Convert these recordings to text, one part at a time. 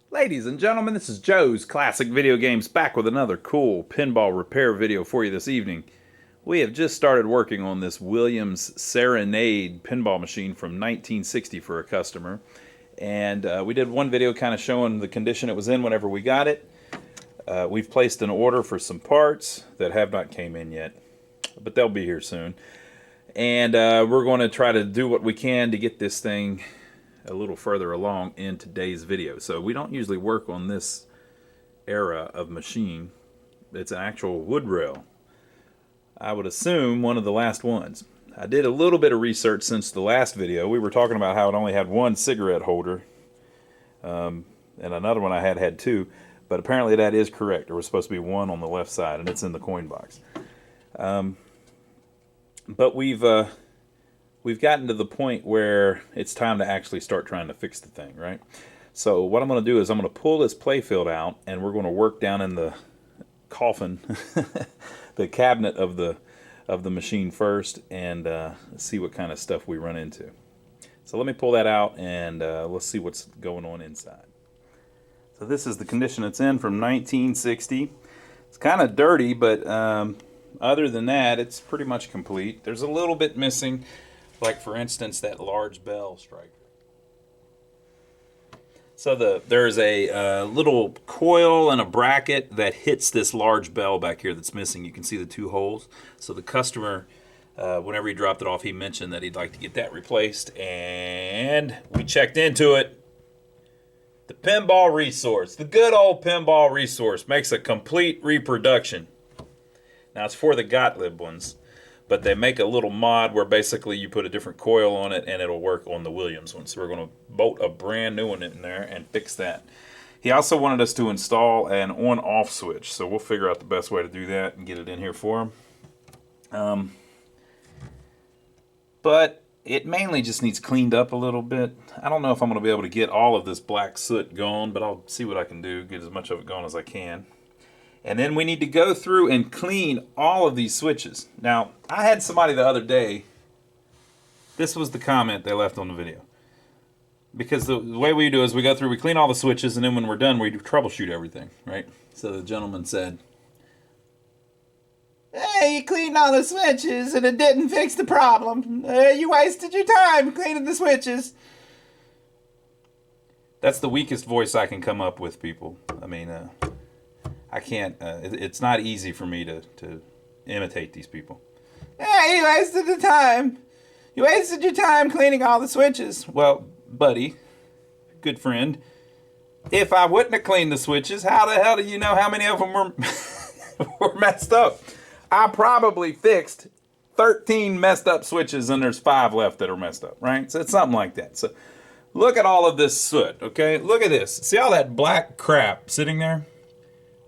Ladies and gentlemen, this is Joe's Classic Video Games back with another cool pinball repair video for you this evening. We have just started working on this Williams Serenade pinball machine from 1960 for a customer. And we did one video kind of showing the condition it was in whenever we got it. We've placed an order for some parts that have not came in yet, but they'll be here soon. And we're going to try to do what we can to get this thing a little further along in today's video. So we don't usually work on this era of machine. It's an actual wood rail. I would assume one of the last ones. I did a little bit of research since the last video. We were talking about how it only had one cigarette holder, and another one I had two, but apparently that is correct. There was supposed to be one on the left side, and it's in the coin box. But we've gotten to the point where it's time to actually start trying to fix the thing, right? So what I'm going to do is I'm going to pull this playfield out, and we're going to work down in the coffin, the cabinet of the machine first, and see what kind of stuff we run into. So let me pull that out, and let's see what's going on inside. So this is the condition it's in from 1960. It's kind of dirty, but other than that, it's pretty much complete. There's a little bit missing. Like, for instance, that large bell striker. So there's a little coil and a bracket that hits this large bell back here that's missing. You can see the two holes. So the customer, whenever he dropped it off, he mentioned that he'd like to get that replaced. And we checked into it. The Pinball Resource, the good old Pinball Resource, makes a complete reproduction. Now, it's for the Gottlieb ones. But they make a little mod where basically you put a different coil on it and it'll work on the Williams one. So we're going to bolt a brand new one in there and fix that. He also wanted us to install an on-off switch. So we'll figure out the best way to do that and get it in here for him. But it mainly just needs cleaned up a little bit. I don't know if I'm going to be able to get all of this black soot gone, but I'll see what I can do, get as much of it gone as I can. And then we need to go through and clean all of these switches. Now, I had somebody the other day, this was the comment they left on the video. Because the way we do is we go through, we clean all the switches, and then when we're done, we troubleshoot everything, right? So the gentleman said, "Hey, you cleaned all the switches, and it didn't fix the problem. You wasted your time cleaning the switches." That's the weakest voice I can come up with, people. I mean, I can't, it's not easy for me to imitate these people. "Yeah, you wasted the time. You wasted your time cleaning all the switches." Well, buddy, good friend, if I wouldn't have cleaned the switches, how the hell do you know how many of them were, were messed up? I probably fixed 13 messed up switches and there's 5 left that are messed up, right? So it's something like that. So look at all of this soot, okay? Look at this. See all that black crap sitting there?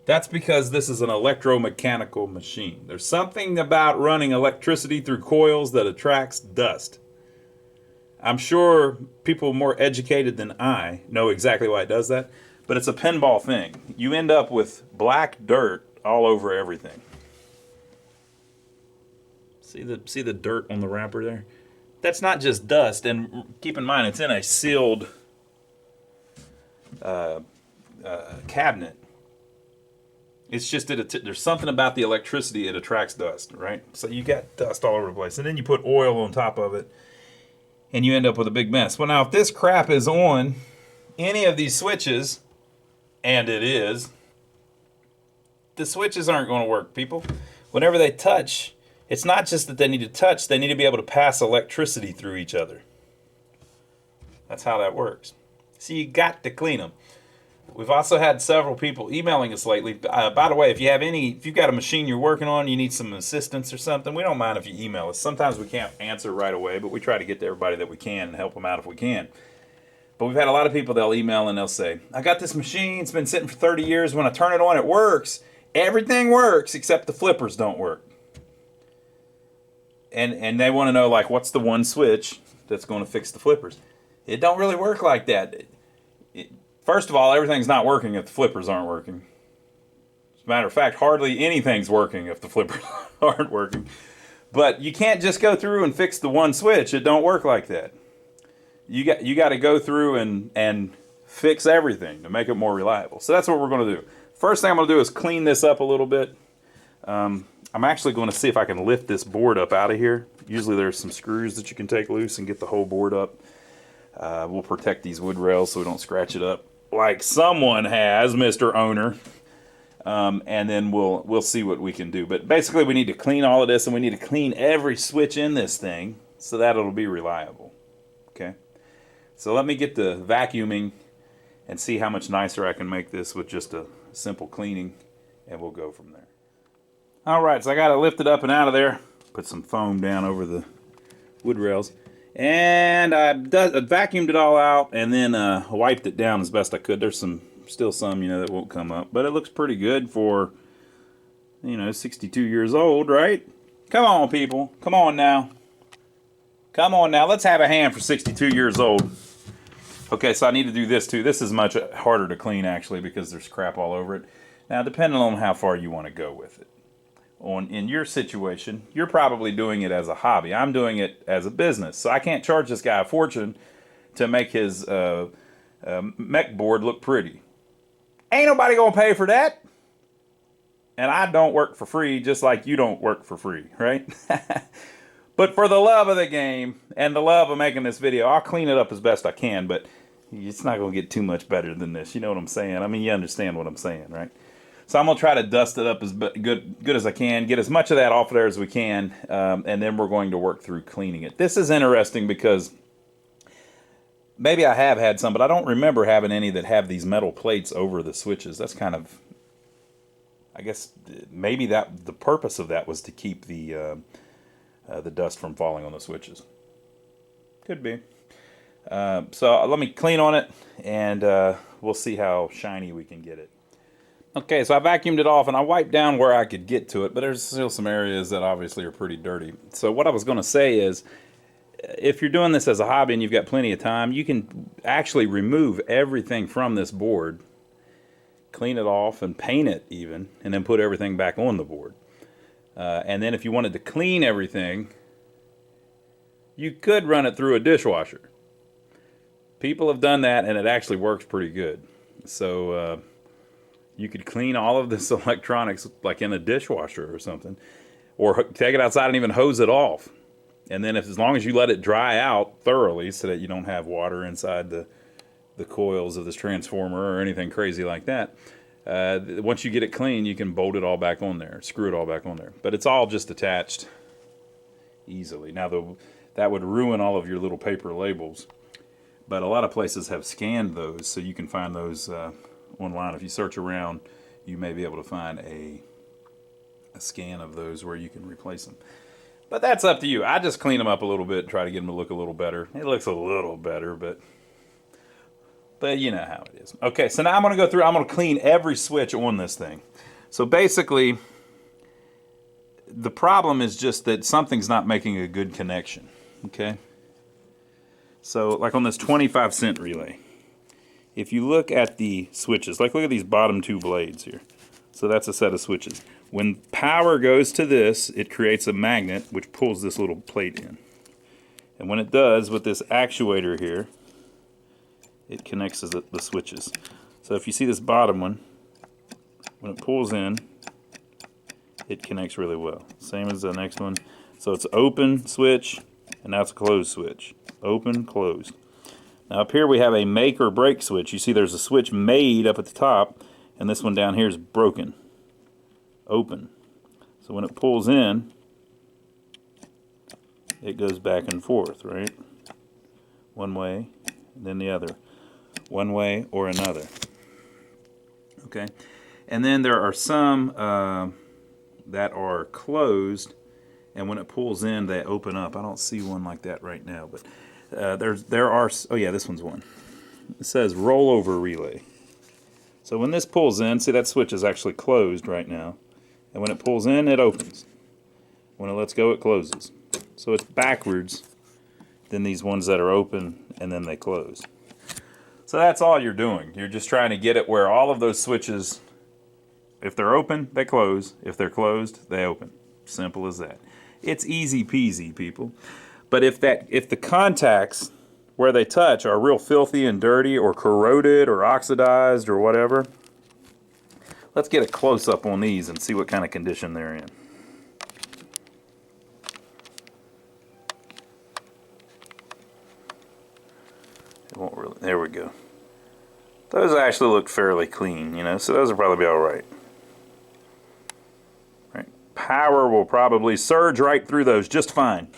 That's because this is an electromechanical machine. There's something about running electricity through coils that attracts dust. I'm sure people more educated than I know exactly why it does that, but it's a pinball thing. You end up with black dirt all over everything. See the dirt on the wrapper there? That's not just dust, and keep in mind it's in a sealed cabinet. It's just that there's something about the electricity, it attracts dust, right? So you got dust all over the place. And then you put oil on top of it, and you end up with a big mess. Well, now, if this crap is on any of these switches, and it is, the switches aren't going to work, people. Whenever they touch, it's not just that they need to touch, they need to be able to pass electricity through each other. That's how that works. So you got to clean them. We've also had several people emailing us lately. By the way, if you've got a machine you're working on, you need some assistance or something, we don't mind if you email us. Sometimes we can't answer right away, but we try to get to everybody that we can and help them out if we can. But we've had a lot of people, they'll email and they'll say, "I got this machine, it's been sitting for 30 years. When I turn it on, it works. Everything works except the flippers don't work." And they want to know, like, what's the one switch that's going to fix the flippers? It don't really work like that. First of all, everything's not working if the flippers aren't working. As a matter of fact, hardly anything's working if the flippers aren't working. But you can't just go through and fix the one switch. It don't work like that. You got to go through and fix everything to make it more reliable. So that's what we're going to do. First thing I'm going to do is clean this up a little bit. I'm actually going to see if I can lift this board up out of here. Usually there's some screws that you can take loose and get the whole board up. We'll protect these wood rails so we don't scratch it up like someone has, Mr. Owner. And then we'll see what we can do. But basically we need to clean all of this, and we need to clean every switch in this thing so that it'll be reliable. Okay? So let me get the vacuuming and see how much nicer I can make this with just a simple cleaning, and we'll go from there. Alright, so I got it lifted up and out of there. Put some foam down over the wood rails. And I vacuumed it all out, and then wiped it down as best I could. There's still some, that won't come up. But it looks pretty good for, 62 years old, right? Come on, people. Come on now. Come on now. Let's have a hand for 62 years old. Okay, so I need to do this too. This is much harder to clean, actually, because there's crap all over it. Now, depending on how far you want to go with it. In your situation, you're probably doing it as a hobby. I'm doing it as a business. So I can't charge this guy a fortune to make his mech board look pretty. Ain't nobody gonna pay for that. And I don't work for free, just like you don't work for free, right? But for the love of the game and the love of making this video, I'll clean it up as best I can, but it's not gonna get too much better than this. You know what I'm saying? I mean, you understand what I'm saying, right? So I'm going to try to dust it up as good as I can, get as much of that off there as we can, and then we're going to work through cleaning it. This is interesting because maybe I have had some, but I don't remember having any that have these metal plates over the switches. That's kind of, I guess, maybe the purpose of that was to keep the dust from falling on the switches. Could be. So let me clean on it, and we'll see how shiny we can get it. Okay, so I vacuumed it off and I wiped down where I could get to it, but there's still some areas that obviously are pretty dirty. So what I was going to say is, if you're doing this as a hobby and you've got plenty of time, you can actually remove everything from this board, clean it off and paint it even, and then put everything back on the board. And then if you wanted to clean everything, you could run it through a dishwasher. People have done that and it actually works pretty good. So you could clean all of this electronics like in a dishwasher or something, or take it outside and even hose it off. And then as long as you let it dry out thoroughly so that you don't have water inside the coils of this transformer or anything crazy like that, once you get it clean, you can bolt it all back on there, screw it all back on there. But it's all just attached easily. Now, that would ruin all of your little paper labels. But a lot of places have scanned those, so you can find those online. If you search around, you may be able to find a scan of those where you can replace them. But that's up to you. I just clean them up a little bit and try to get them to look a little better. It looks a little better, but you know how it is. Okay, so now I'm going to go through, I'm going to clean every switch on this thing. So basically, the problem is just that something's not making a good connection, okay? So like on this 25-cent relay, if you look at the switches, like look at these bottom two blades here. So that's a set of switches. When power goes to this, it creates a magnet which pulls this little plate in. And when it does, with this actuator here, it connects the switches. So if you see this bottom one, when it pulls in, it connects really well. Same as the next one. So it's open switch, and now it's a closed switch. Open, closed. Now up here we have a make or break switch. You see there's a switch made up at the top, and this one down here is broken. Open. So when it pulls in, it goes back and forth, right? One way, and then the other. One way or another. Okay? And then there are some that are closed, and when it pulls in, they open up. I don't see one like that right now, but there are, oh yeah, this one's one. It says rollover relay. So when this pulls in, see that switch is actually closed right now. And when it pulls in, it opens. When it lets go, it closes. So it's backwards than these ones that are open and then they close. So that's all you're doing. You're just trying to get it where all of those switches, if they're open, they close. If they're closed, they open. Simple as that. It's easy peasy, people. But if the contacts where they touch are real filthy and dirty or corroded or oxidized or whatever. Let's get a close-up on these and see what kind of condition they're in. It won't really, there we go. Those actually look fairly clean, you know, so those will probably be all right. Power will probably surge right through those just fine.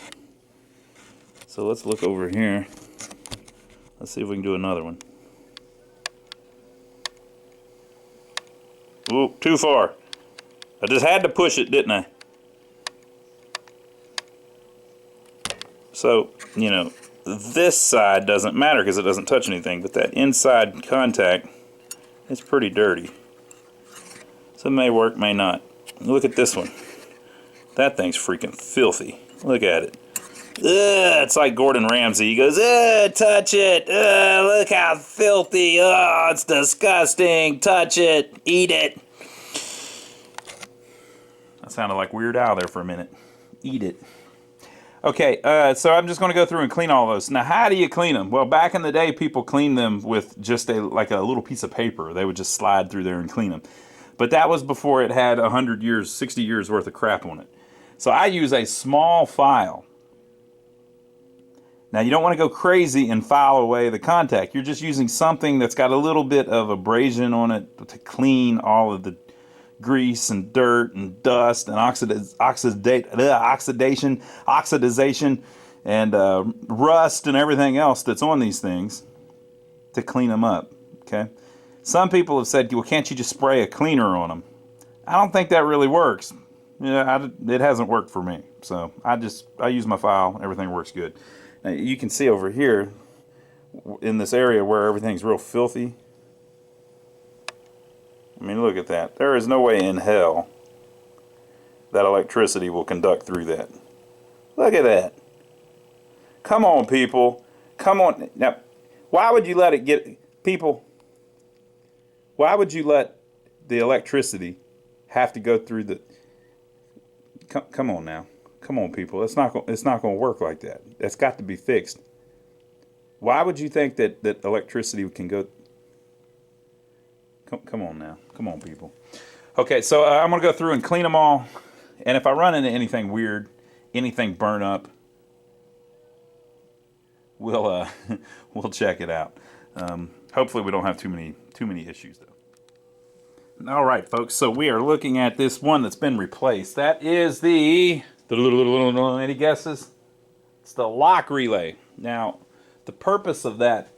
So let's look over here. Let's see if we can do another one. Ooh, too far. I just had to push it, didn't I? So, you know, this side doesn't matter because it doesn't touch anything, but that inside contact is pretty dirty. So it may work, may not. Look at this one. That thing's freaking filthy. Look at it. Ugh, it's like Gordon Ramsay. He goes, ugh, touch it. Ugh, look how filthy. Oh, it's disgusting. Touch it. Eat it. That sounded like Weird Al there for a minute. Eat it. Okay, so I'm just going to go through and clean all those. Now, how do you clean them? Well, back in the day, people cleaned them with just like a little piece of paper. They would just slide through there and clean them. But that was before it had 100 years, 60 years worth of crap on it. So I use a small file. Now, you don't want to go crazy and file away the contact. You're just using something that's got a little bit of abrasion on it to clean all of the grease and dirt and dust and oxidization and rust and everything else that's on these things to clean them up. Okay. Some people have said, well, can't you just spray a cleaner on them? I don't think that really works. Yeah, it hasn't worked for me. So I use my file. Everything works good. Now, you can see over here in this area where everything's real filthy. I mean, look at that. There is no way in hell that electricity will conduct through that. Look at that. Come on, people. Come on. Now, why would you let it get... People, why would you let the electricity have to go through the... Come on now. Come on, people. It's not going to work like that. That's got to be fixed. Why would you think that electricity can go... Come on now. Come on, people. Okay, so I'm going to go through and clean them all. And if I run into anything weird, anything burn up, we'll we'll check it out. Hopefully we don't have too many issues, though. All right, folks. So we are looking at this one that's been replaced. That is the... Any guesses? It's the lock relay. Now, the purpose of that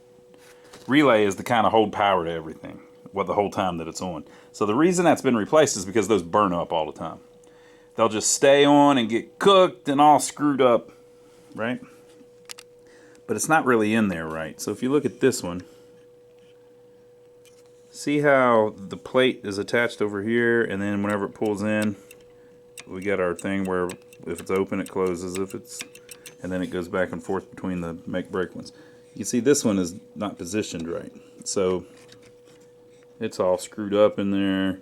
relay is to kind of hold power to everything. The whole time that it's on. So the reason that's been replaced is because those burn up all the time. They'll just stay on and get cooked and all screwed up, right? But it's not really in there right. So if you look at this one, see how the plate is attached over here, and then whenever it pulls in, we got our thing where if it's open it closes, and then it goes back and forth between the make break ones. You can see this one is not positioned right. So it's all screwed up in there.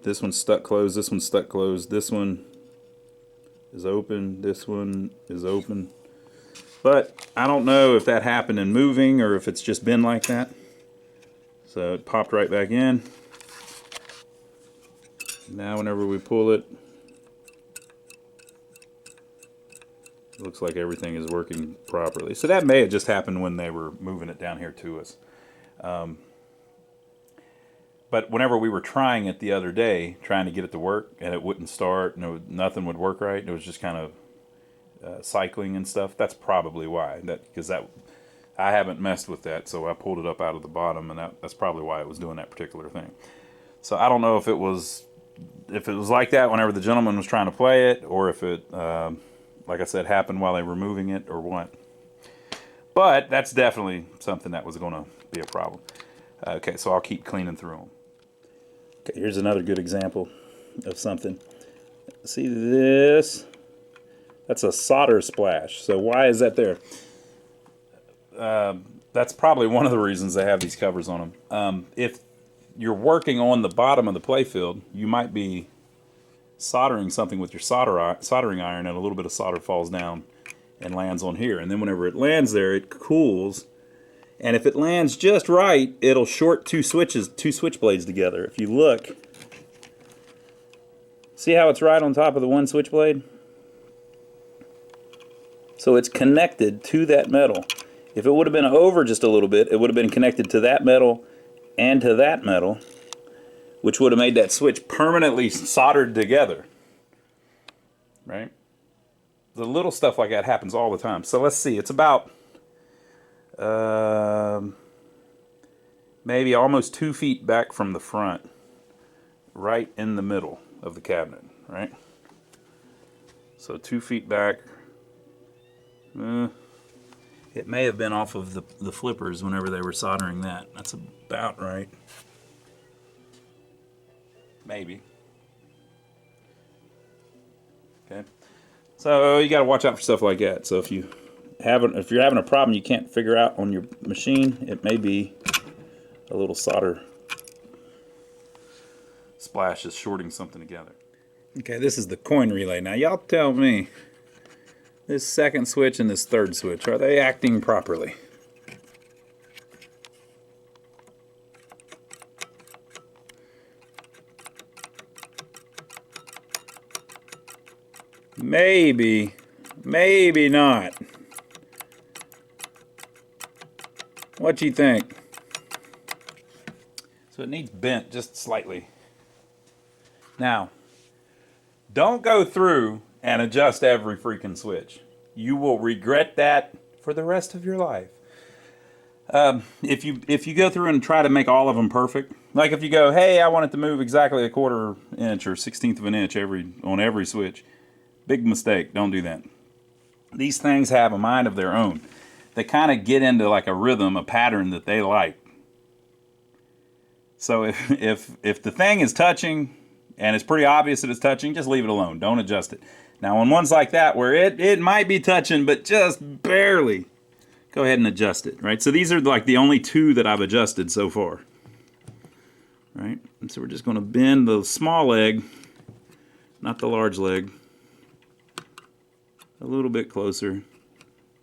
This one's stuck closed. This one's stuck closed. This one is open. This one is open. But I don't know if that happened in moving or if it's just been like that. So it popped right back in. Now whenever we pull it, it looks like everything is working properly. So that may have just happened when they were moving it down here to us. But whenever we were trying it the other day, trying to get it to work, and it wouldn't start, nothing would work right. It was just kind of cycling and stuff. That's probably why. Because I haven't messed with that, so I pulled it up out of the bottom, and that's probably why it was doing that particular thing. So I don't know if it was like that whenever the gentleman was trying to play it, or if it, like I said, happened while they were moving it, or what. But that's definitely something that was going to be a problem. Okay, so I'll keep cleaning through them. Okay, here's another good example of something. See this? That's a solder splash. So why is that there? That's probably one of the reasons they have these covers on them. If you're working on the bottom of the playfield, you might be soldering something with your soldering iron, and a little bit of solder falls down and lands on here. And then whenever it lands there, it cools. And if it lands just right, it'll short two switch blades together. If you look, see how it's right on top of the one switch blade? So it's connected to that metal. If it would have been over just a little bit, it would have been connected to that metal and to that metal, which would have made that switch permanently soldered together. Right? The little stuff like that happens all the time. So let's see, it's about maybe almost 2 feet back from the front, right in the middle of the cabinet, right? So 2 feet back. It may have been off of the flippers whenever they were soldering that. That's about right. Maybe. Okay. So you got to watch out for stuff like that. So if you're having a problem you can't figure out on your machine, it may be a little solder splash is shorting something together. Okay, this is the coin relay. Now y'all tell me, this second switch and this third switch, are they acting properly? Maybe, maybe not. What you think? So it needs bent just slightly. Now, don't go through and adjust every freaking switch. You will regret that for the rest of your life. If you go through and try to make all of them perfect, like if you go, hey, I want it to move exactly 1/4 inch or 1/16 of an inch on every switch, big mistake. Don't do that. These things have a mind of their own. They kind of get into like a rhythm, a pattern that they like. So if the thing is touching and it's pretty obvious that it's touching, just leave it alone. Don't adjust it. Now on ones like that where it might be touching but just barely, go ahead and adjust it, right? So these are like the only two that I've adjusted so far, right? And so we're just going to bend the small leg, not the large leg, a little bit closer,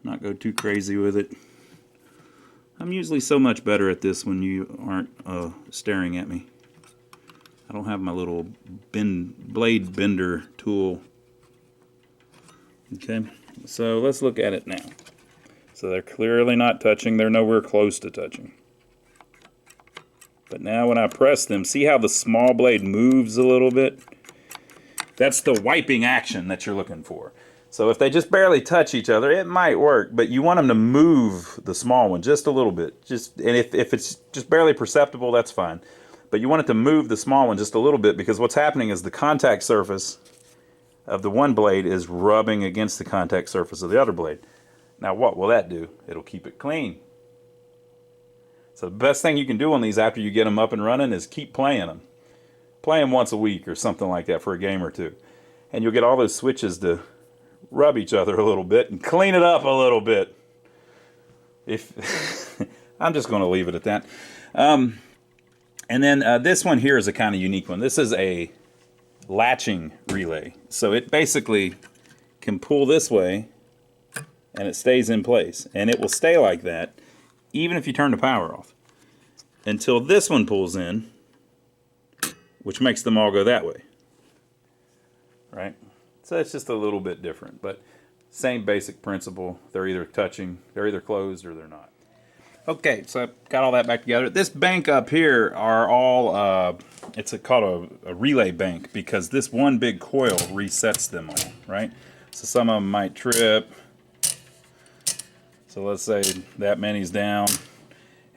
not go too crazy with it. I'm usually so much better at this when you aren't staring at me. I don't have my little blade bender tool. Okay, so let's look at it now. So they're clearly not touching. They're nowhere close to touching. But now when I press them, see how the small blade moves a little bit? That's the wiping action that you're looking for. So if they just barely touch each other, it might work, but you want them to move the small one just a little bit. And if it's just barely perceptible, that's fine. But you want it to move the small one just a little bit, because what's happening is the contact surface of the one blade is rubbing against the contact surface of the other blade. Now what will that do? It'll keep it clean. So the best thing you can do on these after you get them up and running is keep playing them. Play them once a week or something like that for a game or two. And you'll get all those switches to rub each other a little bit and clean it up a little bit. I'm just going to leave it at that. And then this one here is a kind of unique one. This is a latching relay. So it basically can pull this way and it stays in place. And it will stay like that even if you turn the power off until this one pulls in, which makes them all go that way. Right? So it's just a little bit different, but same basic principle. They're either touching, they're either closed or they're not. Okay, so I've got all that back together. This bank up here are all, it's called a relay bank, because this one big coil resets them all, right? So some of them might trip. So let's say that many's down,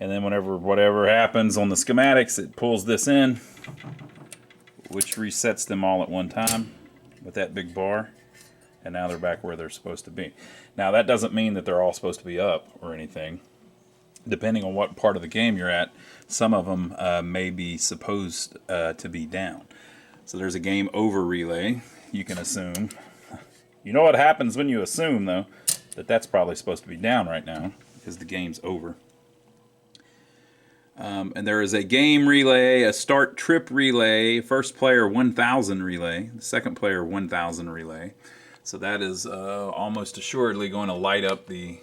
and then whatever happens on the schematics, it pulls this in, which resets them all at one time with that big bar, and now they're back where they're supposed to be. Now that doesn't mean that they're all supposed to be up or anything. Depending on what part of the game you're at, some of them may be supposed to be down. So there's a game over relay. You can assume. You know what happens when you assume, though, that that's probably supposed to be down right now because the game's over. And there is a game relay, a start trip relay, first player 1000 relay, second player 1000 relay. So that is almost assuredly going to light up the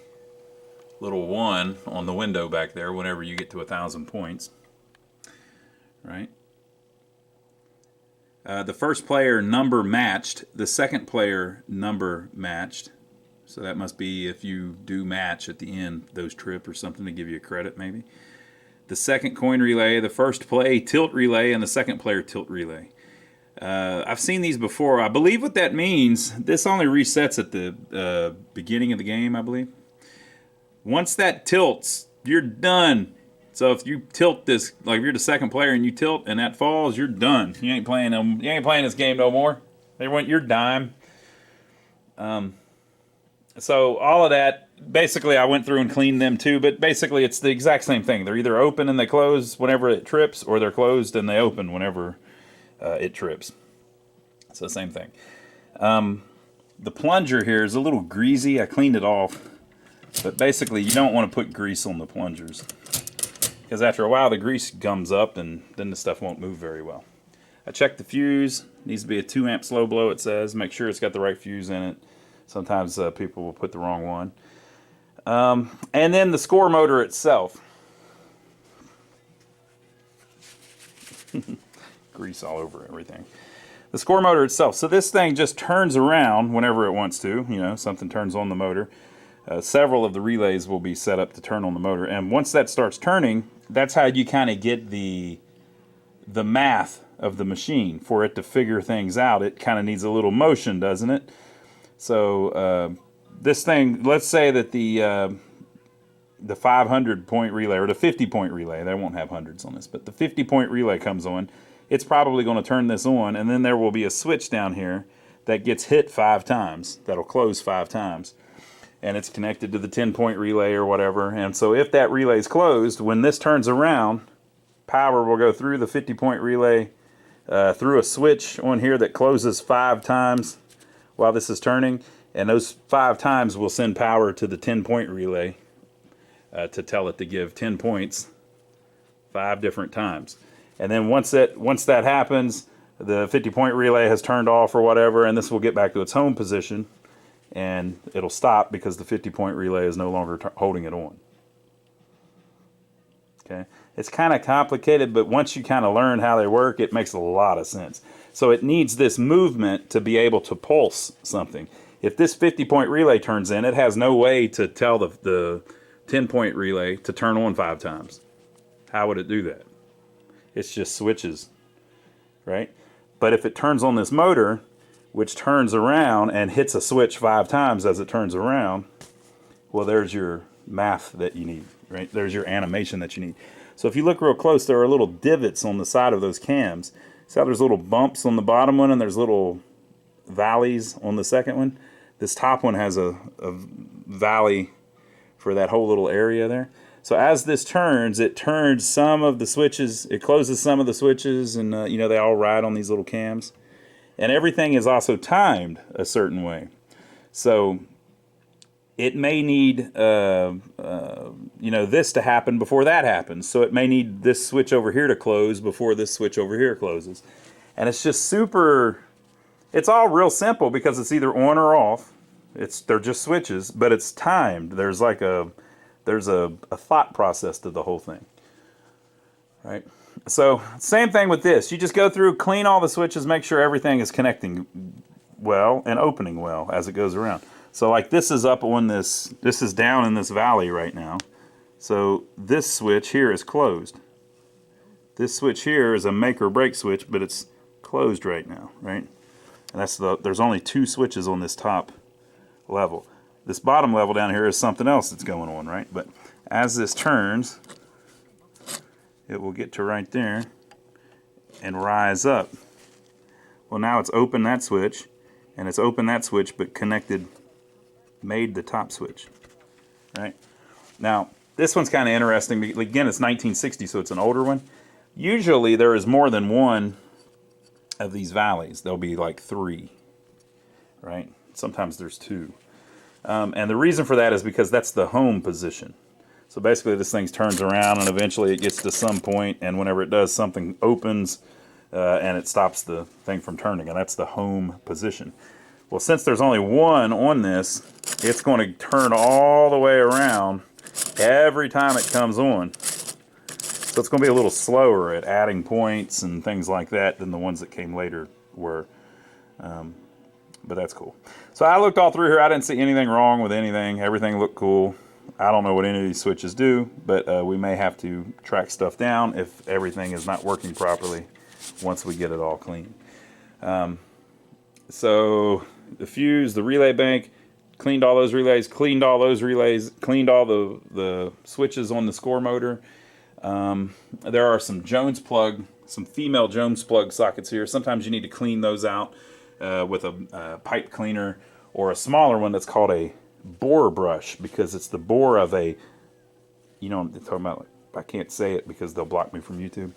little 1 on the window back there whenever you get to 1,000 points. Right? The first player number matched, the second player number matched. So that must be if you do match at the end, those trip or something to give you a credit maybe. The second coin relay, the first play tilt relay, and the second player tilt relay. I've seen these before. I believe what that means, this only resets at the beginning of the game, I believe. Once that tilts, you're done. So if you tilt this, like if you're the second player and you tilt and that falls, you're done. You ain't playing this game no more. They want your dime. So all of that, basically I went through and cleaned them too, but basically it's the exact same thing. They're either open and they close whenever it trips, or they're closed and they open whenever it trips. So same thing. The plunger here is a little greasy. I cleaned it off, but basically you don't want to put grease on the plungers, because after a while the grease gums up and then the stuff won't move very well. I checked the fuse. It needs to be a 2 amp slow blow, it says. Make sure it's got the right fuse in it. Sometimes people will put the wrong one. And then the score motor itself. Grease all over everything. The score motor itself. So this thing just turns around whenever it wants to. You know, something turns on the motor. Several of the relays will be set up to turn on the motor. And once that starts turning, that's how you kind of get the math of the machine. For it to figure things out, it kind of needs a little motion, doesn't it? So this thing, let's say that the 500 point relay or the 50 point relay, they won't have hundreds on this, but the 50 point relay comes on. It's probably going to turn this on, and then there will be a switch down here that gets hit 5 times. That'll close 5 times. And it's connected to the 10 point relay or whatever. And so if that relay is closed, when this turns around, power will go through the 50 point relay through a switch on here that closes 5 times while this is turning, and those 5 times will send power to the 10 point relay to tell it to give 10 points 5 different times. And then once that happens, the 50 point relay has turned off or whatever, and this will get back to its home position, and it'll stop because the 50 point relay is no longer holding it on. Okay, it's kind of complicated, but once you kind of learn how they work, it makes a lot of sense. So it needs this movement to be able to pulse something. If this 50 point relay turns in, it has no way to tell the 10 point relay to turn on 5 times. How would it do that? It's just switches, right? But if it turns on this motor, which turns around and hits a switch 5 times as it turns around, well, there's your math that you need, right? There's your animation that you need. So if you look real close, there are little divots on the side of those cams. See how there's little bumps on the bottom one and there's little valleys on the second one? This top one has a valley for that whole little area there. So as this turns, it turns some of the switches, it closes some of the switches, and you know, they all ride on these little cams. And everything is also timed a certain way. So it may need you know, this to happen before that happens. So it may need this switch over here to close before this switch over here closes. And it's just super, it's all real simple because it's either on or off. They're just switches, but it's timed. There's like there's a thought process to the whole thing, right? So same thing with this. You just go through, clean all the switches, make sure everything is connecting well and opening well as it goes around. So like this is up on this is down in this valley right now. So this switch here is closed. This switch here is a make or break switch, but it's closed right now, right? And there's only 2 switches on this top level. This bottom level down here is something else that's going on, right? But as this turns, it will get to right there and rise up. Well, now it's open that switch, and it's open that switch, but made the top switch, right? Now, this one's kind of interesting. Again, it's 1960, so it's an older one. Usually, there is more than one of these valleys. There'll be like 3, right? Sometimes there's 2. And the reason for that is because that's the home position. So basically this thing turns around and eventually it gets to some point, and whenever it does, something opens and it stops the thing from turning, and that's the home position. Well, since there's only one on this, it's going to turn all the way around every time it comes on. So it's going to be a little slower at adding points and things like that than the ones that came later were. But that's cool. So I looked all through here. I didn't see anything wrong with anything. Everything looked cool. I don't know what any of these switches do, but we may have to track stuff down if everything is not working properly once we get it all clean. So the fuse, the relay bank, cleaned all those relays, cleaned all the switches on the score motor. There are some some female Jones plug sockets here. Sometimes you need to clean those out with a pipe cleaner or a smaller one that's called a bore brush, because it's the bore of a, you know what I'm talking about, I can't say it because they'll block me from YouTube.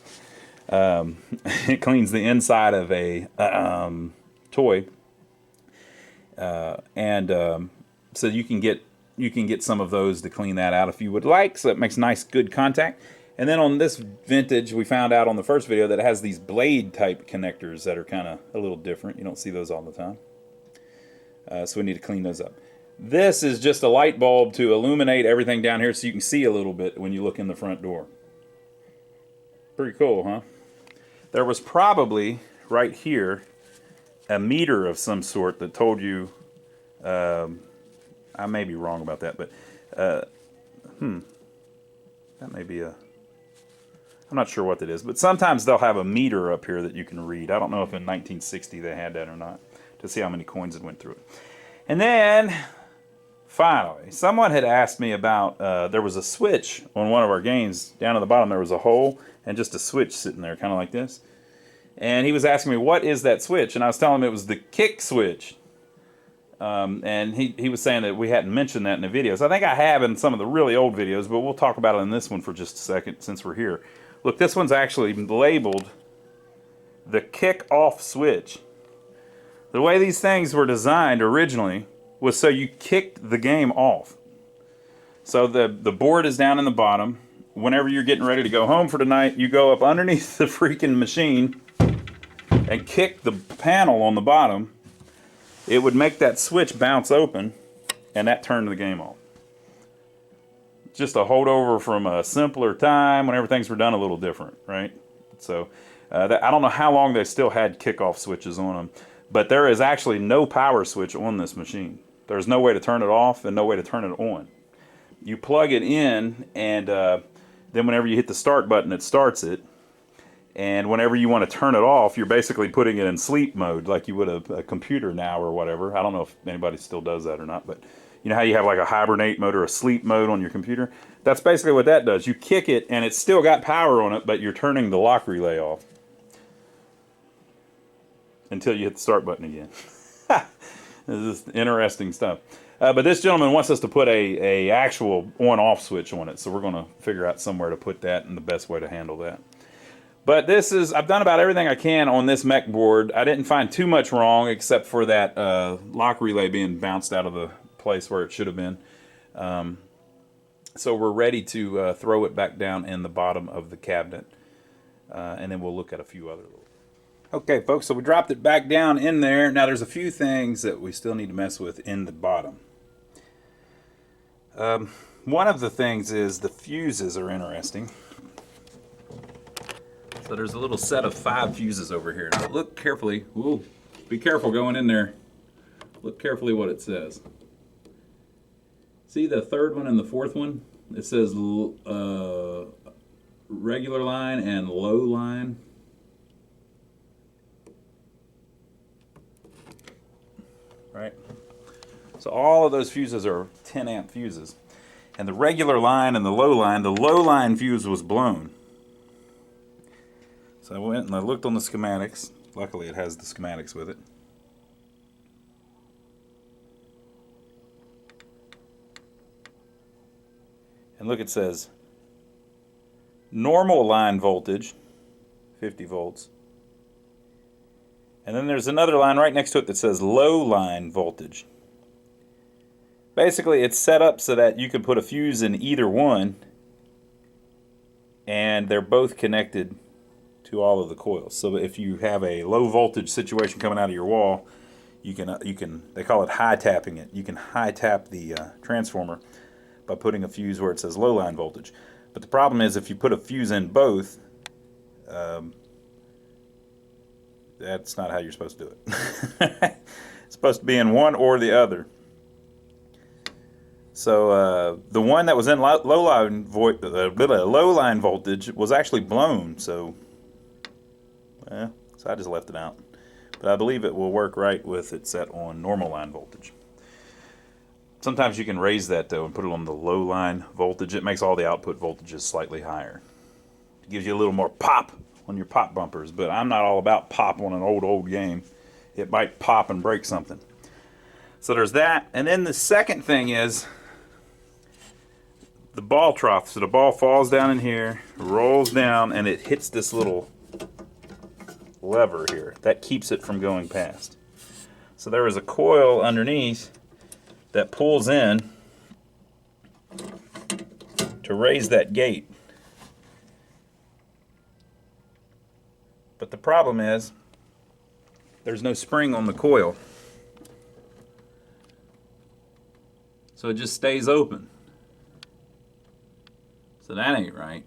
It cleans the inside of a toy, so you can get some of those to clean that out if you would like. So it makes nice, good contact. And then on this vintage, we found out on the first video that it has these blade type connectors that are kind of a little different. You don't see those all the time. So we need to clean those up. This is just a light bulb to illuminate everything down here so you can see a little bit when you look in the front door. Pretty cool, huh? There was probably, right here, a meter of some sort that told you, I may be wrong about that, but, that may be a, I'm not sure what that is, but sometimes they'll have a meter up here that you can read. I don't know if in 1960 they had that or not, to see how many coins had went through it. And then, finally, someone had asked me about, there was a switch on one of our games. Down at the bottom there was a hole and just a switch sitting there, kind of like this. And he was asking me, what is that switch? And I was telling him it was the kick switch. And he was saying that we hadn't mentioned that in the videos. I think I have in some of the really old videos, but we'll talk about it in this one for just a second since we're here. Look, this one's actually labeled the kick off switch. The way these things were designed originally was so you kicked the game off. So the board is down in the bottom. Whenever you're getting ready to go home for tonight, you go up underneath the freaking machine and kick the panel on the bottom. It would make that switch bounce open, and that turned the game off. Just a holdover from a simpler time when everything's were done a little different, right? So I don't know how long they still had kickoff switches on them, but there is actually no power switch on this machine. There's no way to turn it off and no way to turn it on. You plug it in, and then whenever you hit the start button, it starts it. And whenever you want to turn it off, you're basically putting it in sleep mode like you would a computer now or whatever. I don't know if anybody still does that or not, but you know how you have like a hibernate mode or a sleep mode on your computer? That's basically what that does. You kick it, and it's still got power on it, but you're turning the lock relay off until you hit the start button again. This is interesting stuff. But this gentleman wants us to put a actual on-off switch on it, so we're going to figure out somewhere to put that and the best way to handle that. But I've done about everything I can on this mech board. I didn't find too much wrong except for that lock relay being bounced out of the place where it should have been. So we're ready to throw it back down in the bottom of the cabinet. And then we'll look at a few other little... Okay, folks, so we dropped it back down in there. Now there's a few things that we still need to mess with in the bottom. One of the things is the fuses are interesting. So there's a little set of 5 fuses over here. Now look carefully. Ooh, be careful going in there. Look carefully what it says. See the third one and the fourth one? It says regular line and low line. Right? So all of those fuses are 10 amp fuses. And the regular line and the low line fuse was blown. So I went and I looked on the schematics. Luckily it has the schematics with it. And look, it says normal line voltage, 50 volts. And then there's another line right next to it that says low line voltage. Basically it's set up so that you can put a fuse in either one and they're both connected to all of the coils. So if you have a low voltage situation coming out of your wall, you can they call it high tapping it. You can high tap the transformer by putting a fuse where it says low line voltage. But the problem is if you put a fuse in both, that's not how you're supposed to do it. It's supposed to be in one or the other. So the one that was in low line voltage was actually blown. So I just left it out. But I believe it will work right with it set on normal line voltage. Sometimes you can raise that though and put it on the low line voltage. It makes all the output voltages slightly higher. It gives you a little more pop on your pop bumpers, but I'm not all about pop on an old game. It might pop and break something. So there's that. And then the second thing is the ball trough. So the ball falls down in here, rolls down, and it hits this little lever here. That keeps it from going past. So there is a coil underneath that pulls in to raise that gate. But the problem is there's no spring on the coil. So it just stays open. So that ain't right.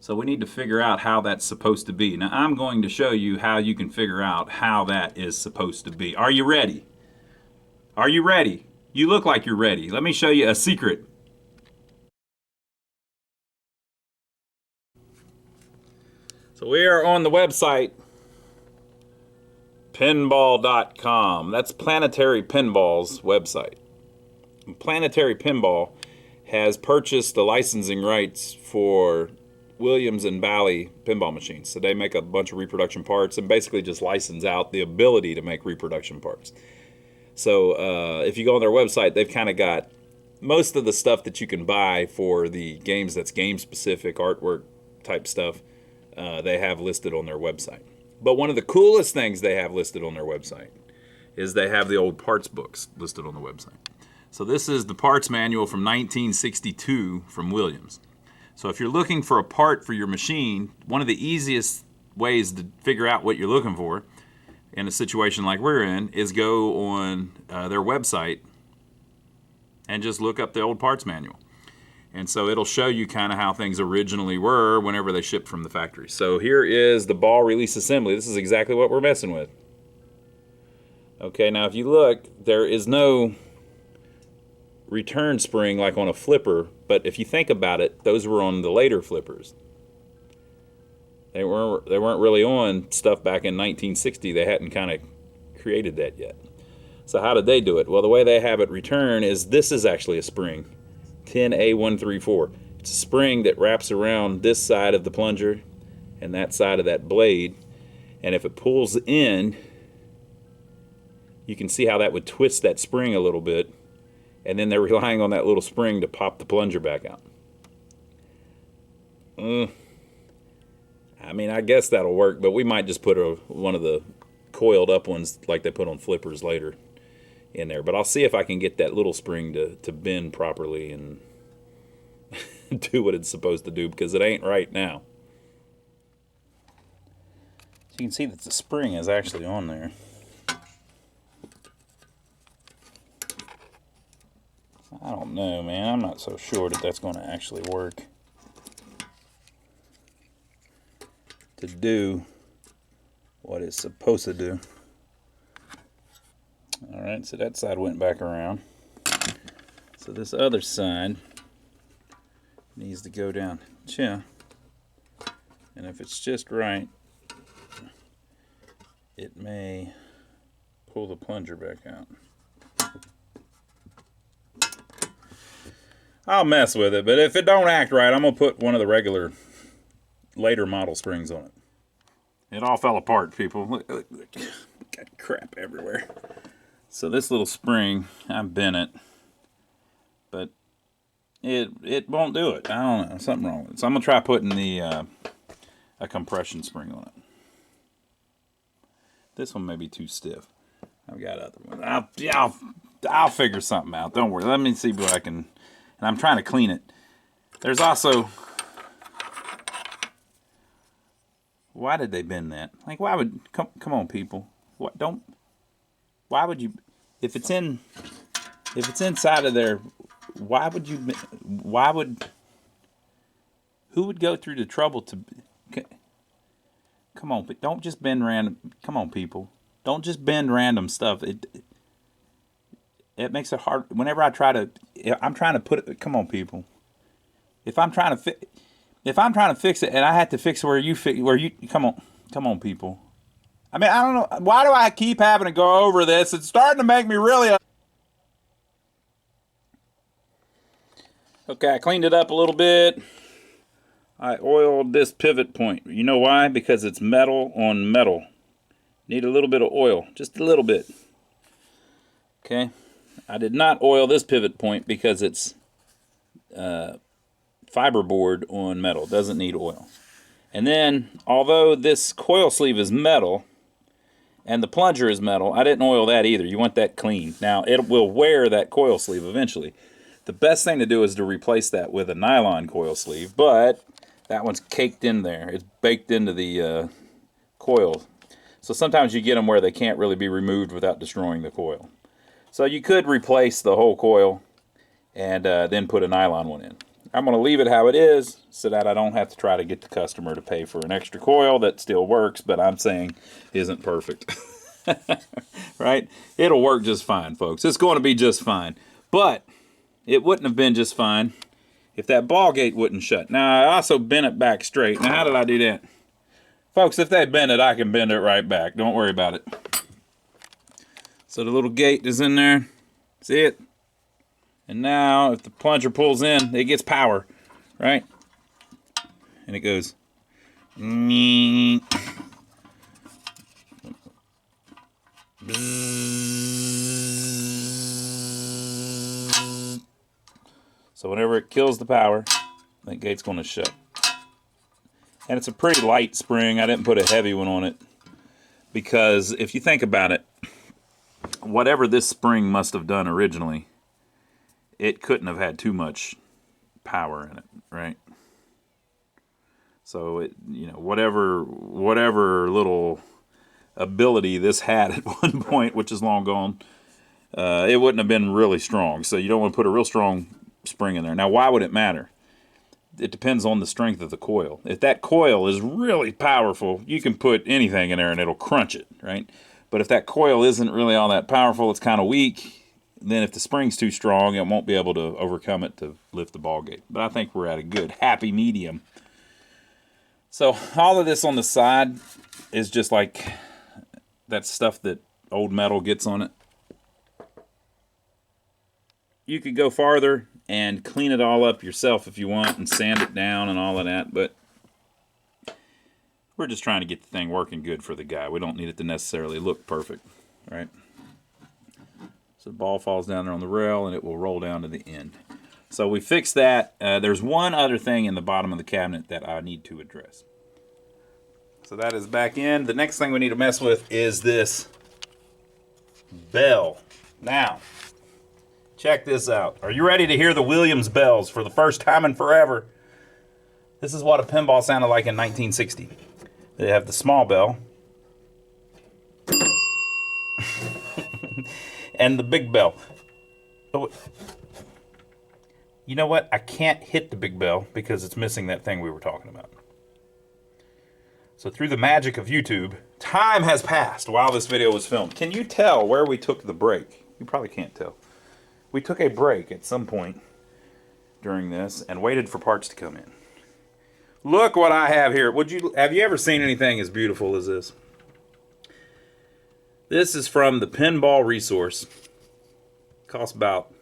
So we need to figure out how that's supposed to be. Now I'm going to show you how you can figure out how that is supposed to be. Are you ready? Are you ready? You look like you're ready. Let me show you a secret. So we are on the website pinball.com. That's Planetary Pinball's website. Planetary Pinball has purchased the licensing rights for Williams and Bally pinball machines. So they make a bunch of reproduction parts and basically just license out the ability to make reproduction parts. So if you go on their website, they've kind of got most of the stuff that you can buy for the games that's game-specific, artwork type stuff, they have listed on their website. But one of the coolest things they have listed on their website is they have the old parts books listed on the website. So this is the parts manual from 1962 from Williams. So if you're looking for a part for your machine, one of the easiest ways to figure out what you're looking for in a situation like we're in is go on their website and just look up the old parts manual. And so it'll show you kind of how things originally were whenever they shipped from the factory. So here is the ball release assembly. This is exactly what we're messing with. Okay, now if you look, there is no return spring like on a flipper, but if you think about it, those were on the later flippers. They weren't really on stuff back in 1960. They hadn't kind of created that yet. So how did they do it? Well, the way they have it return is this is actually a spring, 10A134. It's a spring that wraps around this side of the plunger and that side of that blade, and if it pulls in, you can see how that would twist that spring a little bit, and then they're relying on that little spring to pop the plunger back out. I mean, I guess that'll work, but we might just put one of the coiled up ones like they put on flippers later in there. But I'll see if I can get that little spring to bend properly and do what it's supposed to do, because it ain't right now. So you can see that the spring is actually on there. I don't know, man. I'm not so sure that that's going to actually work to do what it's supposed to do. Alright, so that side went back around. So this other side needs to go down here. And if it's just right, it may pull the plunger back out. I'll mess with it, but if it don't act right, I'm going to put one of the regular later model springs on it. It all fell apart, people. Look, got crap everywhere. So this little spring, I bent it, but it won't do it. I don't know, something wrong with it. So I'm gonna try putting a compression spring on it. This one may be too stiff. I've got other ones. I'll figure something out. Don't worry. Let me see what I can. And I'm trying to clean it. There's also. Why did they bend that? Like, why would come on, people? What Why would you, if it's inside of there, why would you, who would go through the trouble to, come on, but don't just bend random, come on people. Don't just bend random stuff. It makes it hard. Whenever I'm trying to put it, come on people. If I'm trying to fix it and I have to fix it come on people. I mean, I don't know. Why do I keep having to go over this? It's starting to make me really. Okay, I cleaned it up a little bit. I oiled this pivot point. You know why? Because it's metal on metal. Need a little bit of oil, just a little bit. Okay. I did not oil this pivot point because it's fiberboard on metal. Doesn't need oil. And then, although this coil sleeve is metal and the plunger is metal, I didn't oil that either. You want that clean. Now, it will wear that coil sleeve eventually. The best thing to do is to replace that with a nylon coil sleeve, but that one's caked in there. It's baked into the coil. So sometimes you get them where they can't really be removed without destroying the coil. So you could replace the whole coil and then put a nylon one in. I'm going to leave it how it is so that I don't have to try to get the customer to pay for an extra coil that still works, but I'm saying isn't perfect. Right? It'll work just fine, folks. It's going to be just fine. But it wouldn't have been just fine if that ball gate wouldn't shut. Now, I also bent it back straight. Now, how did I do that? Folks, if they bend it, I can bend it right back. Don't worry about it. So the little gate is in there. See it? And now, if the plunger pulls in, it gets power, right? And it goes. So whenever it kills the power, that gate's going to shut. And it's a pretty light spring. I didn't put a heavy one on it. Because if you think about it, whatever this spring must have done originally, it couldn't have had too much power in it, right? So it, whatever little ability this had at one point, which is long gone, it wouldn't have been really strong. So you don't want to put a real strong spring in there. Now, why would it matter? It depends on the strength of the coil. If that coil is really powerful, you can put anything in there and it'll crunch it, right? But if that coil isn't really all that powerful, it's kind of weak, then if the spring's too strong, it won't be able to overcome it to lift the ball gate. But I think we're at a good, happy medium. So all of this on the side is just like that stuff that old metal gets on it. You could go farther and clean it all up yourself if you want and sand it down and all of that, but we're just trying to get the thing working good for the guy. We don't need it to necessarily look perfect, right? So the ball falls down there on the rail and it will roll down to the end. So we fixed that. There's one other thing in the bottom of the cabinet that I need to address. So that is back in. The next thing we need to mess with is this bell. Now, check this out. Are you ready to hear the Williams bells for the first time in forever? This is what a pinball sounded like in 1960. They have the small bell and the big bell. Oh, you know what? I can't hit the big bell because it's missing that thing we were talking about. So through the magic of YouTube, time has passed while this video was filmed. Can you tell where we took the break? You probably can't tell. We took a break at some point during this and waited for parts to come in. Look what I have here. Have you ever seen anything as beautiful as this? This is from the Pinball Resource. Cost about,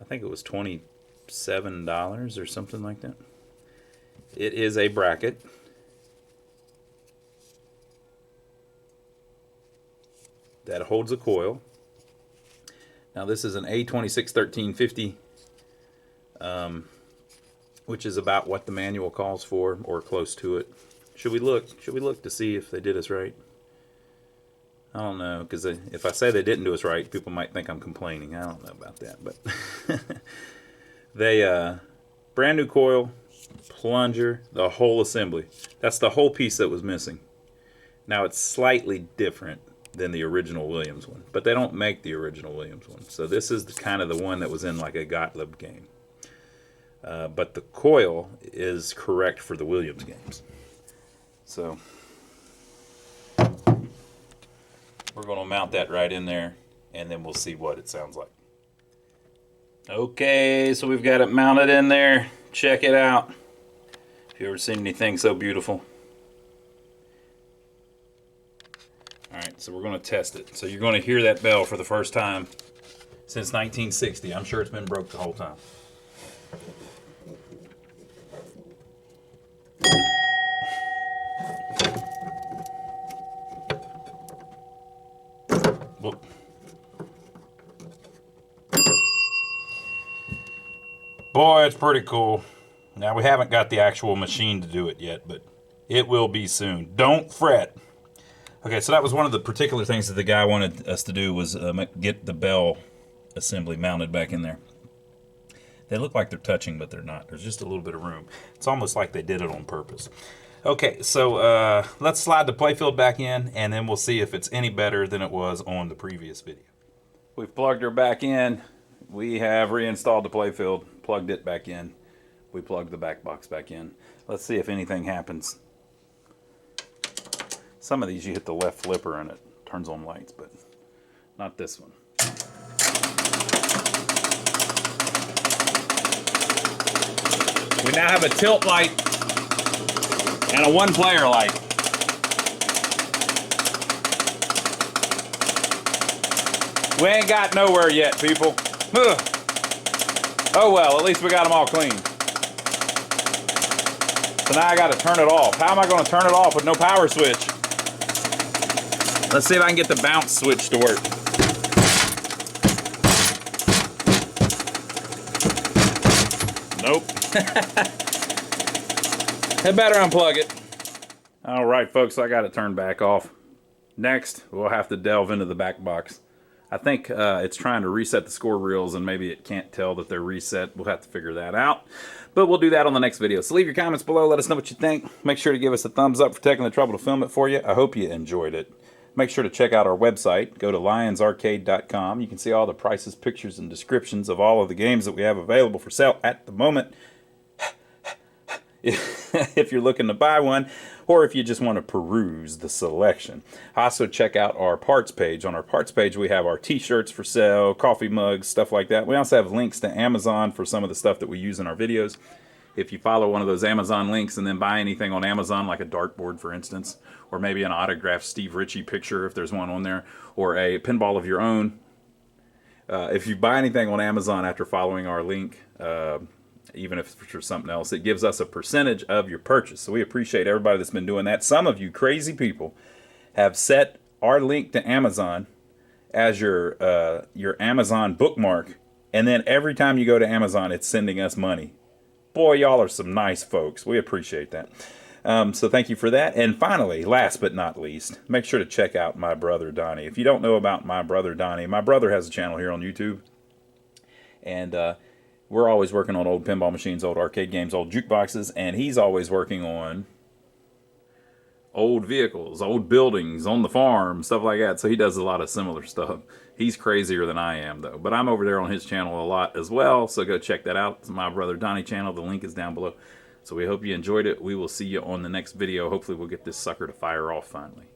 I think it was $27 or something like that. It is a bracket. That holds a coil. Now this is an A261350, which is about what the manual calls for, or close to it. Should we look? Should we look to see if they did us right? I don't know, because if I say they didn't do us right, people might think I'm complaining. I don't know about that, but they brand new coil, plunger, the whole assembly. That's the whole piece that was missing. Now it's slightly different than the original Williams one. But they don't make the original Williams one. So this is kind of the one that was in like a Gottlieb game. But the coil is correct for the Williams games. So we're going to mount that right in there, and then we'll see what it sounds like. Okay, so we've got it mounted in there. Check it out. Have you ever seen anything so beautiful? Alright, so we're going to test it. So you're going to hear that bell for the first time since 1960. I'm sure it's been broke the whole time. Whoop. Boy, it's pretty cool. Now, we haven't got the actual machine to do it yet, but it will be soon. Don't fret. Okay, so that was one of the particular things that the guy wanted us to do was get the bell assembly mounted back in there. They look like they're touching, but they're not. There's just a little bit of room. It's almost like they did it on purpose. Okay, so let's slide the playfield back in, and then we'll see if it's any better than it was on the previous video. We've plugged her back in. We have reinstalled the playfield, plugged it back in. We plugged the back box back in. Let's see if anything happens. Some of these you hit the left flipper and it turns on lights, but not this one. We now have a tilt light and a one-player light. We ain't got nowhere yet, people. Ugh. Oh well, at least we got them all clean. So now I got to turn it off. How am I going to turn it off with no power switch? Let's see if I can get the bounce switch to work. Nope. I better unplug it. All right, folks, I got it turned back off. Next, we'll have to delve into the back box. I think it's trying to reset the score reels, and maybe it can't tell that they're reset. We'll have to figure that out. But we'll do that on the next video. So leave your comments below. Let us know what you think. Make sure to give us a thumbs up for taking the trouble to film it for you. I hope you enjoyed it. Make sure to check out our website. Go to lionsarcade.com. You can see all the prices, pictures, and descriptions of all of the games that we have available for sale at the moment. If you're looking to buy one, or if you just want to peruse the selection. Also check out our parts page. On our parts page we have our t-shirts for sale, coffee mugs, stuff like that. We also have links to Amazon for some of the stuff that we use in our videos. If you follow one of those Amazon links and then buy anything on Amazon, like a dartboard for instance, or maybe an autographed Steve Ritchie picture if there's one on there, or a pinball of your own. If you buy anything on Amazon after following our link, even if it's for something else, it gives us a percentage of your purchase. So we appreciate everybody that's been doing that. Some of you crazy people have set our link to Amazon as your Amazon bookmark, and then every time you go to Amazon, it's sending us money. Boy, y'all are some nice folks. We appreciate that. So thank you for that. And finally, last but not least, make sure to check out my brother Donnie. If you don't know about my brother Donnie, my brother has a channel here on YouTube, and we're always working on old pinball machines, old arcade games, old jukeboxes, and he's always working on old vehicles, old buildings on the farm, stuff like that. So he does a lot of similar stuff. He's crazier than I am, though. But I'm over there on his channel a lot as well, so go check that out. It's my brother Donnie channel. The link is down below. So we hope you enjoyed it. We will see you on the next video. Hopefully we'll get this sucker to fire off finally.